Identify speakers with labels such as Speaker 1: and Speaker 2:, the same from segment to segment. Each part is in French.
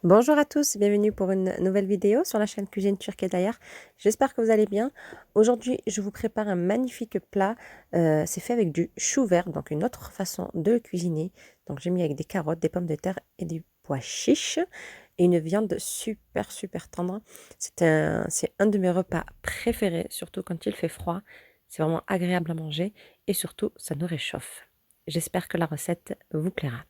Speaker 1: Bonjour à tous, bienvenue pour une nouvelle vidéo sur la chaîne Cuisine Turque et d'ailleurs. J'espère que vous allez bien. Aujourd'hui, je vous prépare un magnifique plat. C'est fait avec du chou vert, donc une autre façon de le cuisiner. Donc j'ai mis avec des carottes, des pommes de terre et des pois chiches et une viande super tendre. C'est un de mes repas préférés, surtout quand il fait froid. C'est vraiment agréable à manger et surtout, ça nous réchauffe. J'espère que la recette vous plaira.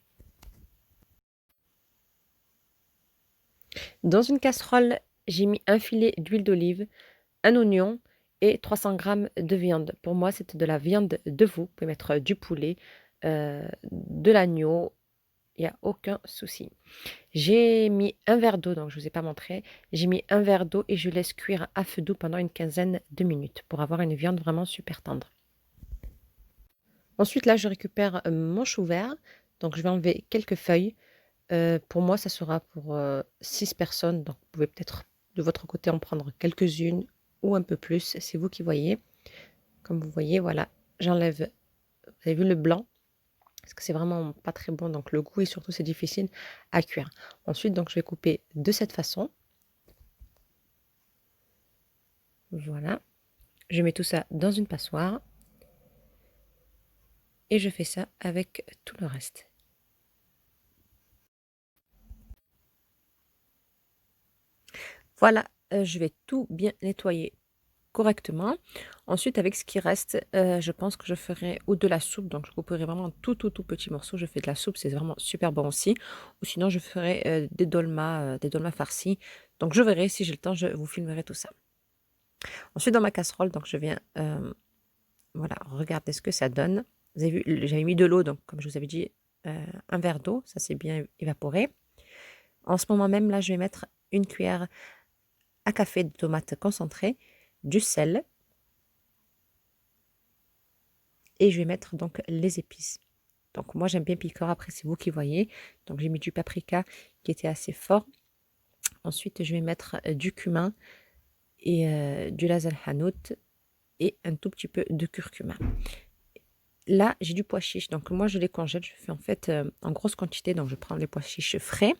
Speaker 1: Dans une casserole, j'ai mis un filet d'huile d'olive, un oignon et 300 grammes de viande. Pour moi, c'était de la viande de veau. Vous pouvez mettre du poulet, de l'agneau, il n'y a aucun souci. J'ai mis un verre d'eau, donc je ne vous ai pas montré. J'ai mis un verre d'eau et je laisse cuire à feu doux pendant une quinzaine de minutes pour avoir une viande vraiment super tendre. Ensuite, là, je récupère mon chou vert. Donc, je vais enlever quelques feuilles. Pour moi, ça sera pour 6 personnes, donc vous pouvez peut-être de votre côté en prendre quelques-unes ou un peu plus, c'est vous qui voyez. Comme vous voyez, voilà, j'enlève, vous avez vu le blanc, parce que c'est vraiment pas très bon, donc le goût et surtout c'est difficile à cuire. Ensuite, donc je vais couper de cette façon. Voilà, je mets tout ça dans une passoire et je fais ça avec tout le reste. Voilà, je vais tout bien nettoyer correctement. Ensuite, avec ce qui reste, je pense que je ferai ou de la soupe, donc je couperai vraiment en tout petits morceaux. Je fais de la soupe, c'est vraiment super bon aussi. Ou sinon, je ferai des dolmas farcis. Donc, je verrai si j'ai le temps, je vous filmerai tout ça. Ensuite, dans ma casserole, donc je viens, voilà, regarder ce que ça donne. Vous avez vu, j'avais mis de l'eau, donc comme je vous avais dit, un verre d'eau, ça s'est bien évaporé. En ce moment même, là, je vais mettre une cuillère à café de tomates concentrées, du sel, et je vais mettre donc les épices. Donc moi j'aime bien piquant, après c'est vous qui voyez. Donc j'ai mis du paprika qui était assez fort. Ensuite je vais mettre du cumin et du lazel hanout et un tout petit peu de curcuma. Là j'ai du pois chiche, donc moi je les congèle, je fais en fait en grosse quantité, donc je prends les pois chiches frais,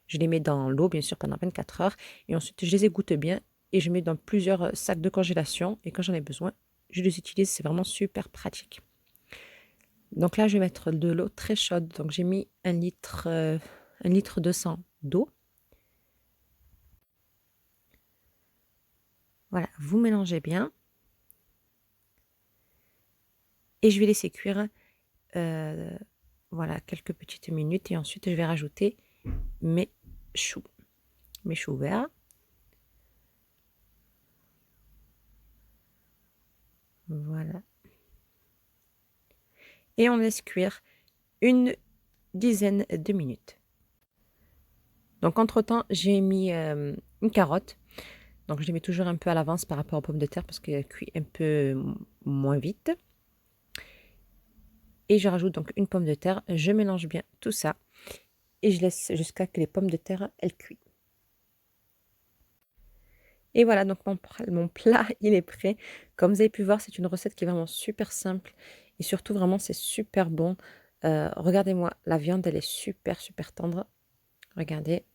Speaker 1: je les mets dans l'eau bien sûr pendant 24 heures et ensuite je les égoutte bien et je mets dans plusieurs sacs de congélation et quand j'en ai besoin je les utilise, c'est vraiment super pratique. Donc là, je vais mettre de l'eau très chaude. Donc j'ai mis 1 litre 200 d'eau. Voilà, vous mélangez bien. Et je vais laisser cuire voilà, quelques petites minutes. Et ensuite, je vais rajouter mes choux, mes choux verts. Voilà. Et on laisse cuire une dizaine de minutes. Donc entre-temps, j'ai mis une carotte. Donc je les mets toujours un peu à l'avance par rapport aux pommes de terre parce qu'elles cuisent un peu moins vite. Et je rajoute donc une pomme de terre. Je mélange bien tout ça et je laisse jusqu'à que les pommes de terre, elles cuisent. Et voilà, donc mon plat, il est prêt. Comme vous avez pu voir, c'est une recette qui est vraiment super simple et surtout vraiment c'est super bon. Regardez-moi, la viande, elle est super tendre. Regardez.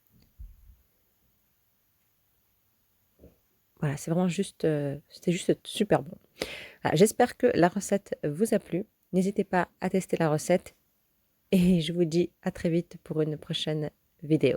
Speaker 1: Voilà, c'est vraiment juste, c'était juste super bon. Voilà, j'espère que la recette vous a plu. N'hésitez pas à tester la recette et je vous dis à très vite pour une prochaine vidéo.